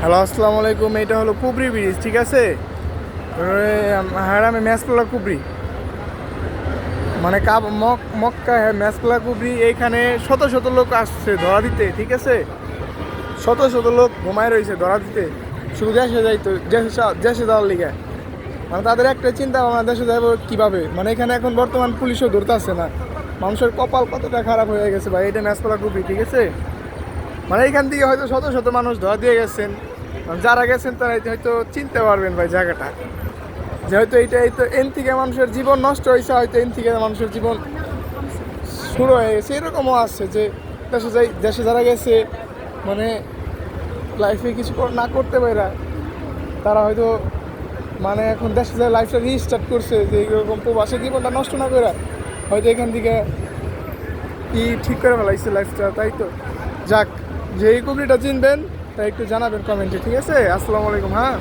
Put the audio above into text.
Hello, আসসালামু আলাইকুম। এটা হলো কুবরি ব্রিজ, ঠিক আছে। হারামে ম্যাসপলা কুবরি, মানে মক্কা ম্যাসপলা কুবরি। এইখানে শত শত লোক আসছে ধরা দিতে, ঠিক আছে। শত শত লোক ঘুমায় রয়েছে ধরা দিতে, শুধু দেশে যাইতো, দেশে যাওয়ার লিগে। মানে তাদের একটা চিন্তা ভাবনা, দেশে যাবো কীভাবে। মানে এখানে এখন বর্তমান পুলিশও ধরতে আসছে না। মানুষের কপাল কতটা খারাপ হয়ে গেছে ভাই। এটা ম্যাসপলা কুবরি, ঠিক আছে। মানে এখান থেকে হয়তো শত শত মানুষ ধরা দিয়ে গেছেন। যারা গেছেন তারা হয়তো চিনতে পারবেন ভাই জায়গাটা, যে হয়তো এই তো এন থেকে মানুষের জীবন নষ্ট হয়েছে, হয়তো এন থেকে মানুষের জীবন শুরু হয়ে গেছে। এরকমও আসছে যে দেশে যারা গেছে, মানে লাইফে কিছু না করতে পারে তারা হয়তো, মানে এখন দেশে যায় লাইফটা রিস্টার্ট করছে, যে এরকম প্রবাসী জীবনটা নষ্ট না করে হয়তো এখান থেকে কি ঠিক করে ফেলাইছে লাইফটা। তাই তো যাক, যে এই কুবরিটা চিনবেন তাই একটু জানাবেন কমেন্টে, ঠিক আছে। আসসালামু আলাইকুম। হ্যাঁ।